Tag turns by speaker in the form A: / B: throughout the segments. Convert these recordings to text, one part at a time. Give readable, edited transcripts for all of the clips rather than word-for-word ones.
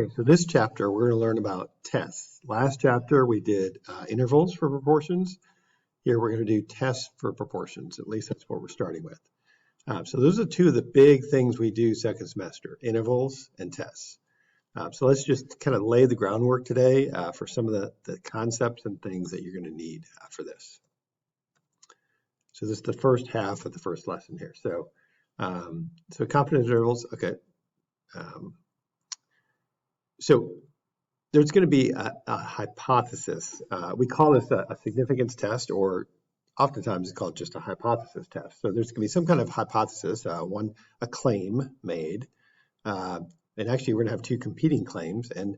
A: Okay, so this chapter, we're going to learn about tests. Last chapter, we did intervals for proportions. Here, we're going to do tests for proportions. At least that's what we're starting with. So those are two of the big things we do second semester, intervals and tests. So let's just kind of lay the groundwork today for some of the concepts and things that you're going to need for this. So this is the first half of the first lesson here. So confidence intervals, okay. So there's going to be a hypothesis. We call this a significance test, or oftentimes it's called just a hypothesis test. So there's going to be some kind of hypothesis, a claim made. And actually, we're going to have two competing claims. And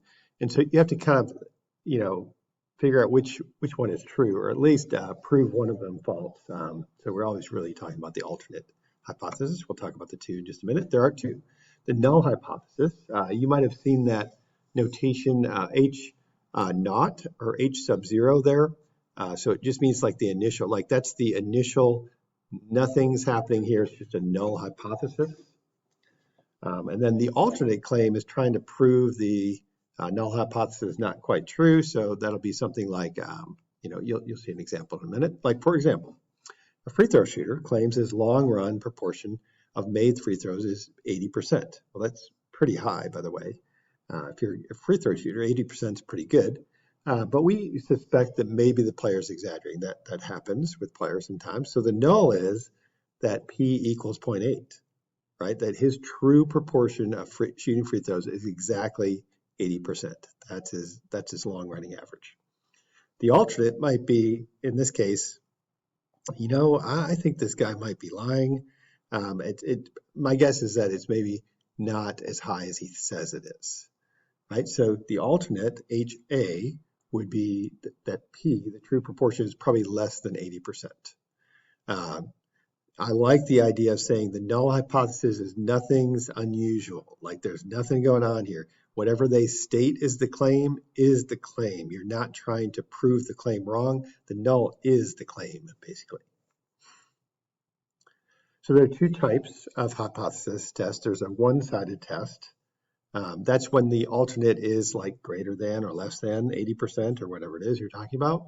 A: so you have to kind of, figure out which one is true, or at least prove one of them false. So we're always really talking about the alternate hypothesis. We'll talk about the two in just a minute. There are two. The null hypothesis, you might have seen that notation H naught or H sub 0 there. So it just means like the initial, like that's the initial, nothing's happening here. It's just a null hypothesis. And then the alternate claim is trying to prove the null hypothesis is not quite true. So that'll be something like, you'll see an example in a minute. Like, for example, a free throw shooter claims his long run proportion of made free throws is 80%. Well, that's pretty high, by the way. If you're a free throw shooter, 80% is pretty good. But we suspect that maybe the player's exaggerating. That happens with players sometimes. So the null is that P equals 0.8, right? That his true proportion of shooting free throws is exactly 80%. That's his long running average. The alternate might be, in this case, I think this guy might be lying. My guess is that it's maybe not as high as he says it is. Right, so the alternate, HA, would be that P, the true proportion, is probably less than 80%. I like the idea of saying the null hypothesis is nothing's unusual, like there's nothing going on here. Whatever they state is the claim is the claim. You're not trying to prove the claim wrong. The null is the claim, basically. So there are two types of hypothesis tests. There's a one-sided test. That's when the alternate is like greater than or less than 80% or whatever it is you're talking about.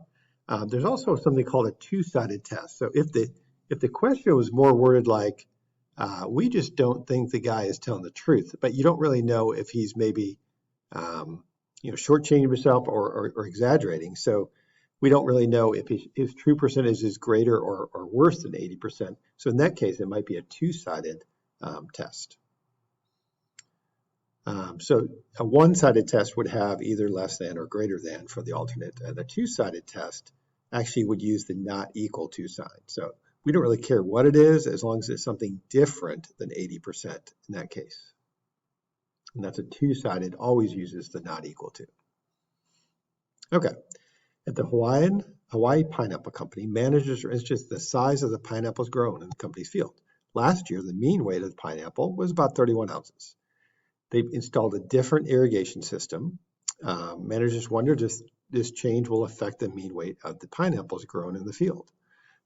A: There's also something called a two-sided test. So if the question was more worded like, we just don't think the guy is telling the truth, but you don't really know if he's maybe shortchanging himself or exaggerating. So we don't really know if his true percentage is greater or worse than 80%. So in that case, it might be a two-sided test. So a one-sided test would have either less than or greater than for the alternate. The two-sided test actually would use the not equal to sign. So we don't really care what it is as long as it's something different than 80% in that case. And that's a two-sided, always uses the not equal to. Okay, at the Hawaii Pineapple Company, managers is just the size of the pineapples grown in the company's field. Last year, the mean weight of the pineapple was about 31 ounces. They've installed a different irrigation system. Managers wondered if this change will affect the mean weight of the pineapples grown in the field.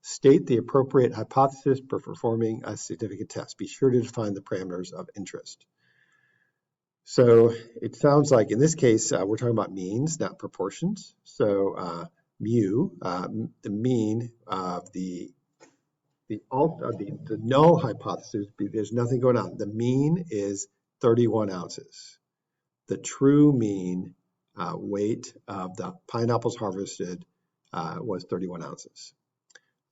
A: State the appropriate hypothesis for performing a significant test. Be sure to define the parameters of interest. So it sounds like in this case, we're talking about means, not proportions. So mu, the mean of the null hypothesis, there's nothing going on. The mean is 31 ounces. The true mean weight of the pineapples harvested was 31 ounces.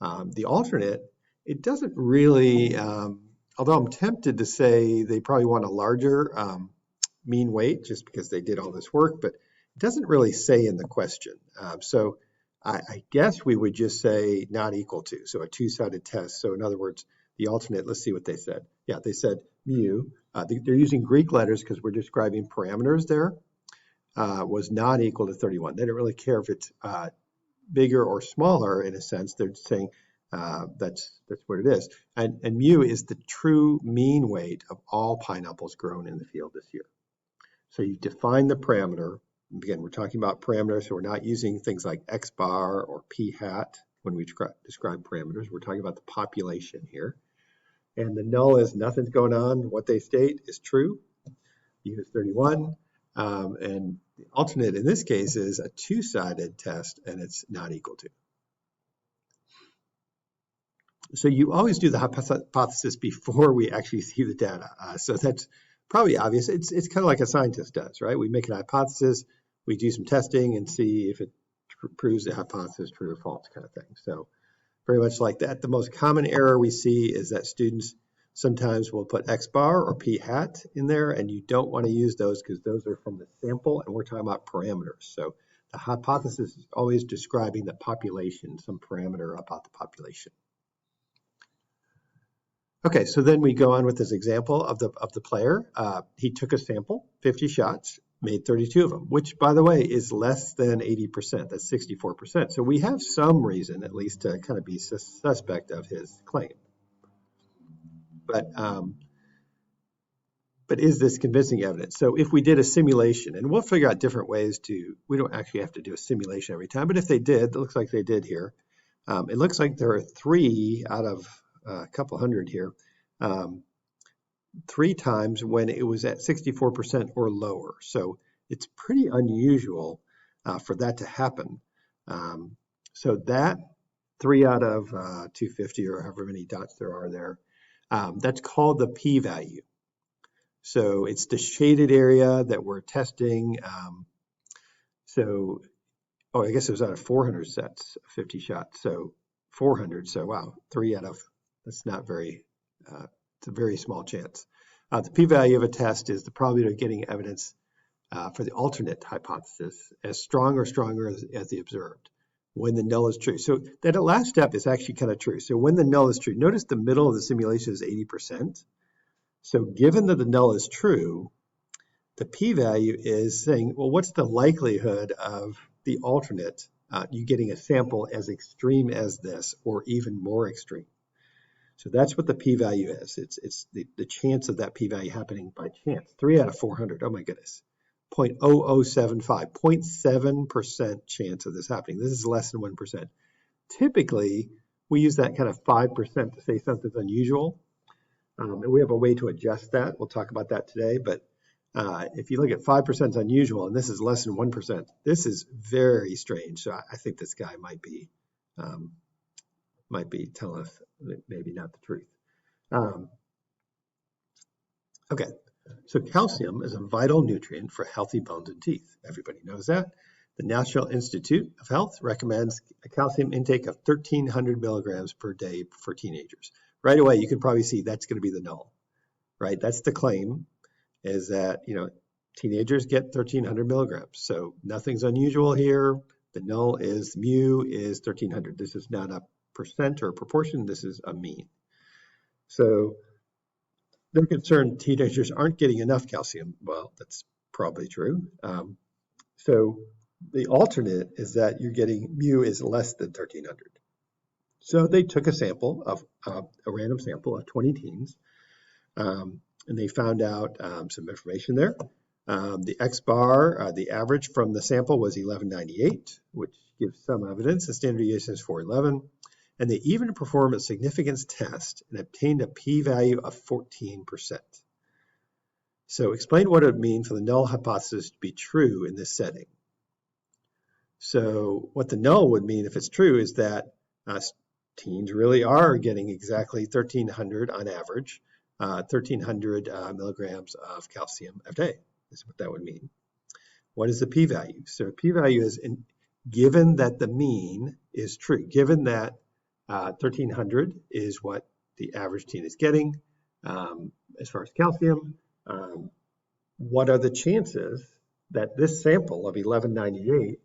A: The alternate, it doesn't really, although I'm tempted to say they probably want a larger mean weight just because they did all this work, but it doesn't really say in the question. So I guess we would just say not equal to, so a two-sided test. So in other words, the alternate, let's see what they said. Yeah, they said mu, they're using Greek letters because we're describing parameters there, was not equal to 31. They don't really care if it's bigger or smaller in a sense. They're saying that's what it is. And mu is the true mean weight of all pineapples grown in the field this year. So you define the parameter. Again, we're talking about parameters, so we're not using things like x bar or p hat when we describe parameters. We're talking about the population here. And the null is nothing's going on. What they state is true. U is 31. And the alternate in this case is a two-sided test, and it's not equal to. So you always do the hypothesis before we actually see the data. So that's probably obvious. It's kind of like a scientist does, right? We make an hypothesis, we do some testing and see if it proves the hypothesis true or false kind of thing. So very much like that. The most common error we see is that students sometimes will put X bar or P hat in there, and you don't want to use those because those are from the sample, and we're talking about parameters. So the hypothesis is always describing the population, some parameter about the population. Okay, so then we go on with this example of the player. He took a sample, 50 shots, made 32 of them, which, by the way, is less than 80%. That's 64%. So we have some reason, at least, to kind of be suspect of his claim. But is this convincing evidence? So if we did a simulation, and we'll figure out different ways we don't actually have to do a simulation every time, but if they did, it looks like they did here. It looks like there are 3 out of a couple hundred here, 3 times when it was at 64% or lower. So it's pretty unusual for that to happen. So that 3 out of 250 or however many dots there are there, that's called the p-value. So it's the shaded area that we're testing. I guess it was out of 400 sets, 50 shots. So 400, so wow, 3 out of, that's not very, it's a very small chance. The p-value of a test is the probability of getting evidence for the alternate hypothesis as strong or stronger as the observed when the null is true. So that last step is actually kind of true. So when the null is true, notice the middle of the simulation is 80%. So given that the null is true, the p-value is saying, well, what's the likelihood of the alternate, you getting a sample as extreme as this or even more extreme? So that's what the p-value is. It's the chance of that p-value happening by chance. 3 out of 400, oh my goodness. 0.0075, 0.7% chance of this happening. This is less than 1%. Typically, we use that kind of 5% to say something's unusual. And we have a way to adjust that. We'll talk about that today. But if you look at 5% is unusual, and this is less than 1%, this is very strange. So I think this guy might be telling us maybe not the truth. Okay, so calcium is a vital nutrient for healthy bones and teeth. Everybody knows that. The National Institute of Health recommends a calcium intake of 1,300 milligrams per day for teenagers. Right away, you can probably see that's going to be the null, right? That's the claim, is that, teenagers get 1,300 milligrams. So nothing's unusual here. The null is mu is 1,300. This is not a percent or a proportion. This is a mean. So they're concerned teenagers aren't getting enough calcium. Well, that's probably true. So the alternate is that you're getting mu is less than 1,300. So they took a sample of a random sample of 20 teens, and they found out some information there. The X bar, the average from the sample was 1198, which gives some evidence. The standard deviation is 411. And they even performed a significance test and obtained a p-value of 14%. So explain what it would mean for the null hypothesis to be true in this setting. So what the null would mean if it's true is that teens really are getting exactly 1,300 on average, 1,300 milligrams of calcium a day is what that would mean. What is the p-value? So p-value is given that the mean is true, given that 1,300 is what the average teen is getting as far as calcium. What are the chances that this sample of 1198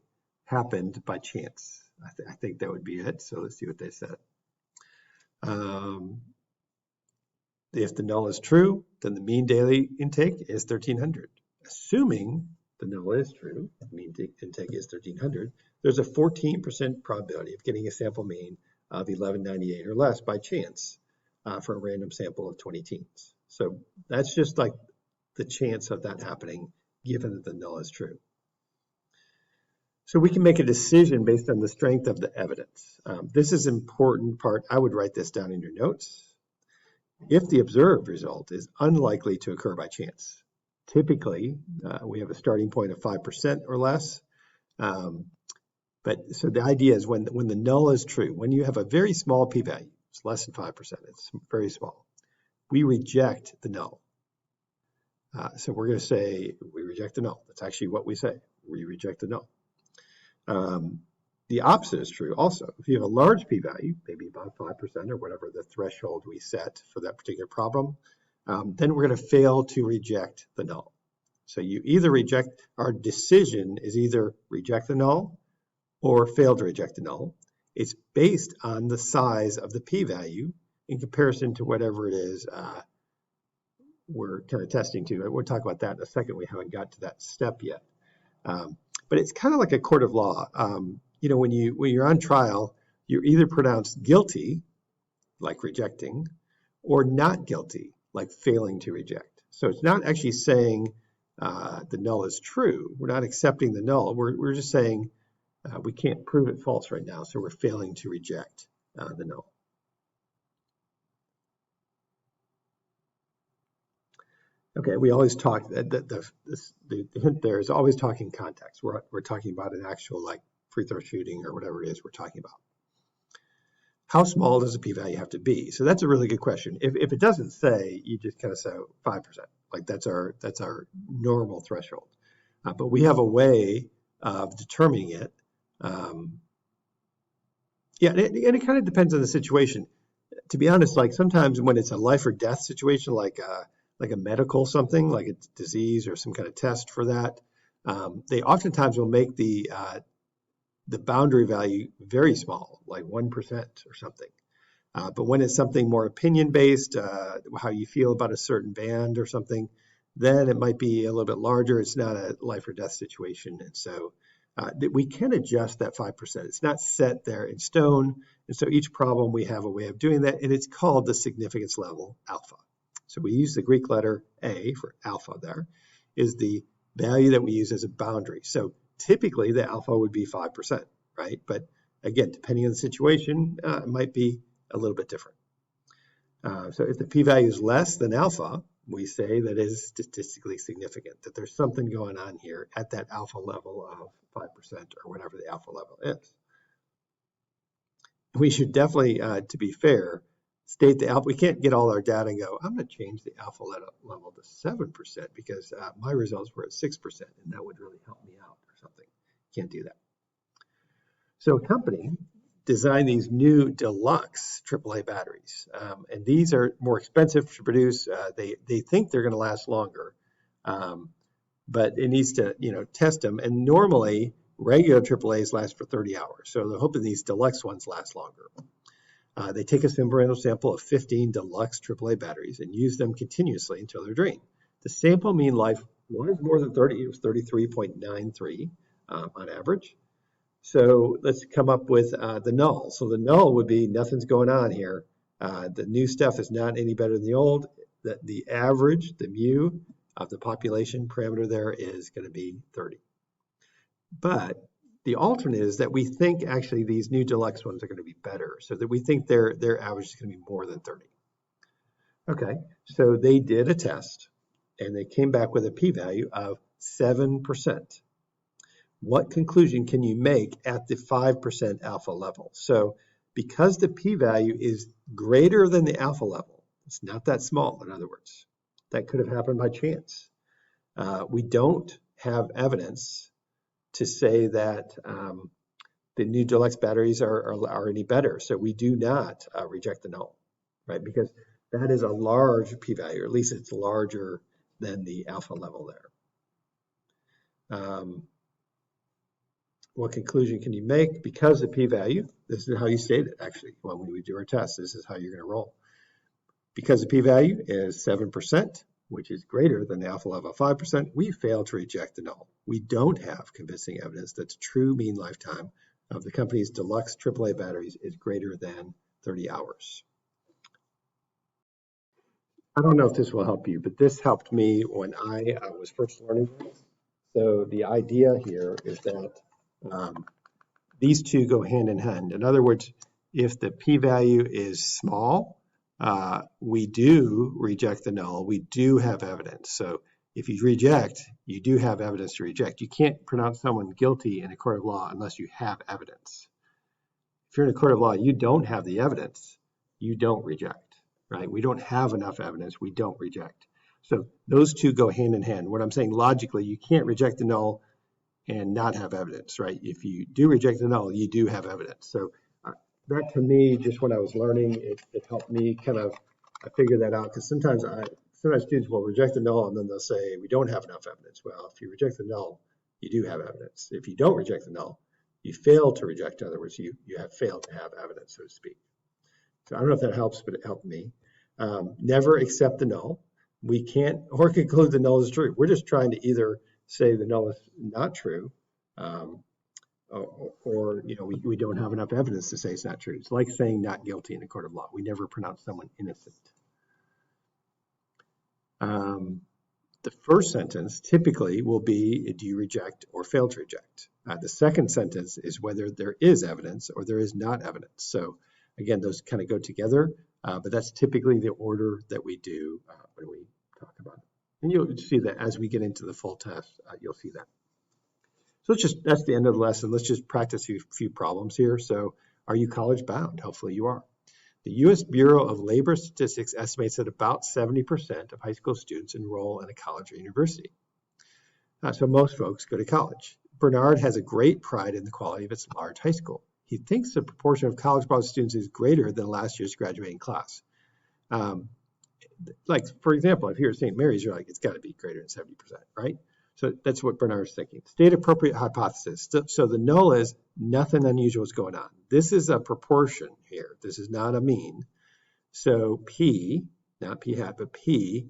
A: happened by chance? I think that would be it. So let's see what they said. If the null is true, then the mean daily intake is 1,300. Assuming the null is true, the mean intake is 1,300, there's a 14% probability of getting a sample mean of 1198 or less by chance for a random sample of 20 teens. So that's just like the chance of that happening given that the null is true. So we can make a decision based on the strength of the evidence. This is an important part. I would write this down in your notes. If the observed result is unlikely to occur by chance, Typically, we have a starting point of 5% or less. But so the idea is when the null is true, when you have a very small p-value, it's less than 5%, it's very small, we reject the null. So we're going to say we reject the null. That's actually what we say. We reject the null. The opposite is true also. If you have a large p-value, maybe about 5% or whatever the threshold we set for that particular problem, then we're going to fail to reject the null. So you either reject, our decision is either reject the null or fail to reject the null. It's based on the size of the p-value in comparison to whatever it is we're kind of testing to. We'll talk about that in a second. We haven't got to that step yet. But it's kind of like a court of law. You know, when you're on trial, you're either pronounced guilty, like rejecting, or not guilty, like failing to reject. So it's not actually saying the null is true. We're not accepting the null. We're just saying we can't prove it false right now, so we're failing to reject the null. Okay, we always talk, the hint there is always talking context. We're talking about an actual like free throw shooting or whatever it is we're talking about. How small does a p-value have to be? So that's a really good question. If it doesn't say, you just kind of say 5%. Like that's our normal threshold. But we have a way of determining it. Yeah, and it kind of depends on the situation. To be honest, like sometimes when it's a life or death situation, like a medical something, like a disease or some kind of test for that, they oftentimes will make the boundary value very small, like 1% or something. But when it's something more opinion-based, how you feel about a certain band or something, then it might be a little bit larger. It's not a life or death situation. And so we can adjust that 5%. It's not set there in stone. And so each problem we have a way of doing that, and it's called the significance level alpha. So we use the Greek letter A for alpha there, is the value that we use as a boundary. So typically the alpha would be 5%, right? But again, depending on the situation, it might be a little bit different. So if the p-value is less than alpha, we say that it is statistically significant, that there's something going on here at that alpha level of 5% or whatever the alpha level is. We should definitely, to be fair, state the alpha. We can't get all our data and go, I'm going to change the alpha level to 7% because my results were at 6% and that would really help me out or something. Can't do that. So a company designed these new deluxe AAA batteries, and these are more expensive to produce. They think they're going to last longer, but it needs to test them. And normally regular AAAs last for 30 hours, so they're hoping these deluxe ones last longer. They take a random sample of 15 deluxe AAA batteries and use them continuously until they're drained. The sample mean life was more than 30. It was 33.93 on average. So let's come up with the null. So the null would be nothing's going on here. The new stuff is not any better than the old. The average, the mu of the population parameter there is going to be 30. But the alternate is that we think actually these new deluxe ones are going to be better, so that we think their average is going to be more than 30. Okay, so they did a test and they came back with a p-value of 7%. What conclusion can you make at the 5% alpha level? So because the p-value is greater than the alpha level, it's not that small, in other words, that could have happened by chance. We don't have evidence to say that the new deluxe batteries are any better. So we do not reject the null, right? Because that is a large p-value, or at least it's larger than the alpha level there. What conclusion can you make? Because the p-value, this is how you state it actually, when we do our test, this is how you're going to roll. Because the p-value is 7%, which is greater than the alpha level of 5%, we fail to reject the null. We don't have convincing evidence that the true mean lifetime of the company's deluxe AAA batteries is greater than 30 hours. I don't know if this will help you, but this helped me when I was first learning this. So the idea here is that these two go hand in hand. In other words, if the p-value is small, we do reject the null. We do have evidence. So If you reject, you do have evidence to reject. You can't pronounce someone guilty in a court of law unless you have evidence. If you're in a court of law, you don't have the evidence, you don't reject, right? We don't have enough evidence, we don't reject. So those two go hand in hand. What I'm saying logically, you can't reject the null and not have evidence, right? If you do reject the null, you do have evidence. So that to me, just when I was learning, it helped me kind of figure that out, because sometimes students will reject the null and then they'll say, we don't have enough evidence. Well, if you reject the null, you do have evidence. If you don't reject the null, you fail to reject. In other words, you have failed to have evidence, so to speak. So I don't know if that helps, but it helped me. Never accept the null. We can't or conclude the null is true. We're just trying to either say the null is not true, or we don't have enough evidence to say it's not true. It's like saying not guilty in a court of law. We never pronounce someone innocent. The first sentence typically will be, do you reject or fail to reject? The second sentence is whether there is evidence or there is not evidence. So again, those kind of go together, but that's typically the order that we do when we talk about it. And you'll see that as we get into the full test, you'll see that. So that's the end of the lesson. Let's just practice a few problems here. So are you college bound? Hopefully you are. The U.S. Bureau of Labor Statistics estimates that about 70% of high school students enroll in a college or university. So most folks go to college. Bernard has a great pride in the quality of its large high school. He thinks the proportion of college-bound students is greater than last year's graduating class. Like, for example, if you're at St. Mary's, you're like, it's got to be greater than 70%, right? So that's what Bernard's thinking. State appropriate hypothesis. So the null is nothing unusual is going on. This is a proportion here. This is not a mean. So P, not P hat, but P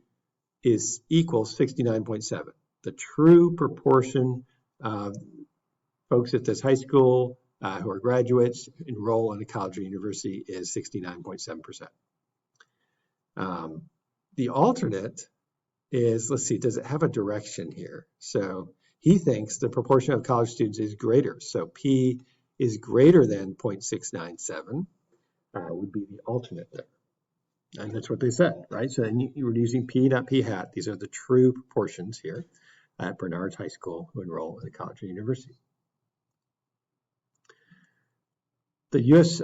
A: is equals 69.7. The true proportion of folks at this high school who are graduates enroll in a college or university is 69.7%. The alternate is, let's see, does it have a direction here? So he thinks the proportion of college students is greater. So P is greater than 0.697 would be the alternate there. And that's what they said, right? So then you were using P, not P hat. These are the true proportions here at Bernard's High School who enroll in a college or university. The U.S.,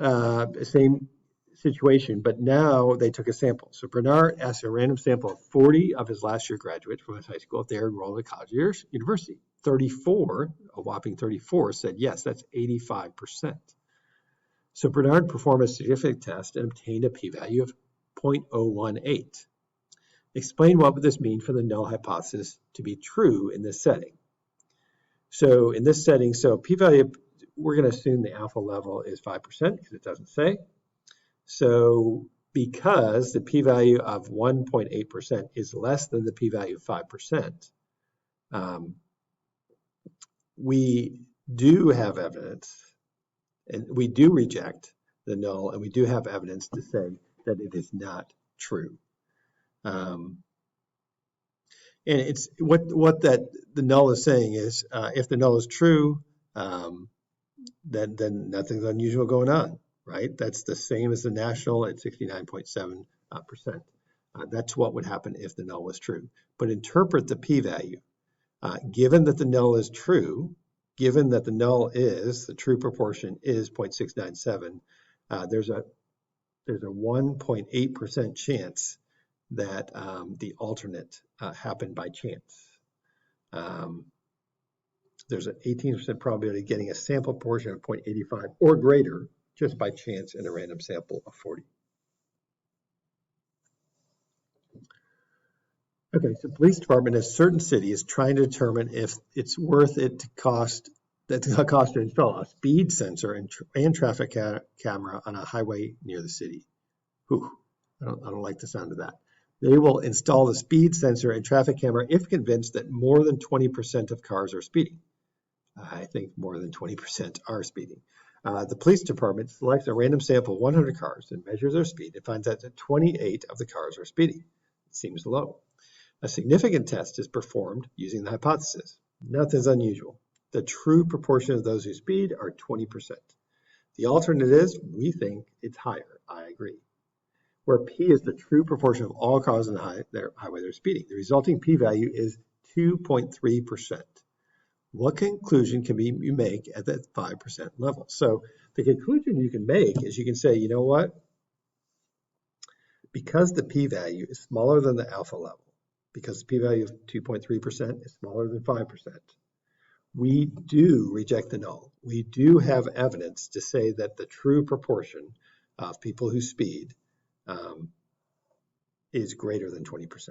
A: same situation, but now they took a sample. So Bernard asked a random sample of 40 of his last year graduates from his high school if they are enrolled in a college or university. 34, a whopping 34, said yes, that's 85%. So Bernard performed a significant test and obtained a p-value of 0.018. Explain what would this mean for the null hypothesis to be true in this setting. So in this setting, so p-value, we're going to assume the alpha level is 5% because it doesn't say. So because the p-value of 1.8% is less than the p-value of 5%, we do have evidence, and we do reject the null, and we do have evidence to say that it is not true. And it's what that the null is saying is, if the null is true, then nothing's unusual going on. Right? That's the same as the national at 69.7%. That's what would happen if the null was true. But interpret the p-value. Given that the null is true, given that the null is, the true proportion is 0.697, there's a 1.8% chance that the alternate happened by chance. There's an 18% probability of getting a sample proportion of 0.85 or greater just by chance in a random sample of 40. Okay, so police department in a certain city is trying to determine if it's worth it to cost to install a speed sensor and traffic camera on a highway near the city. Whew, I don't like the sound of that. They will install the speed sensor and traffic camera if convinced that more than 20% of cars are speeding. I think more than 20% are speeding. The police department selects a random sample of 100 cars and measures their speed and finds that 28 of the cars are speeding. It seems low. A significant test is performed using the hypothesis. Nothing's unusual. The true proportion of those who speed are 20%. The alternate is, we think it's higher. I agree. Where P is the true proportion of all cars on the highway they're speeding. The resulting p-value is 2.3%. What conclusion can you make at that 5% level? So the conclusion you can make is you can say, you know what? Because the p-value is smaller than the alpha level, because the p-value of 2.3% is smaller than 5%, we do reject the null. We do have evidence to say that the true proportion of people who speed is greater than 20%.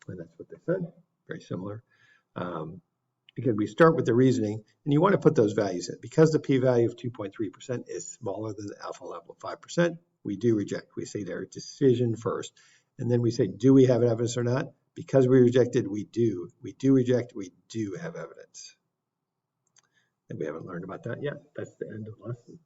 A: And that's what they said, very similar. Again, we start with the reasoning, and you want to put those values in. Because the p-value of 2.3% is smaller than the alpha level of 5%, we do reject. We say their decision first, and then we say, do we have evidence or not? Because we rejected, we do. We do reject, we do have evidence. And we haven't learned about that yet. That's the end of the lesson.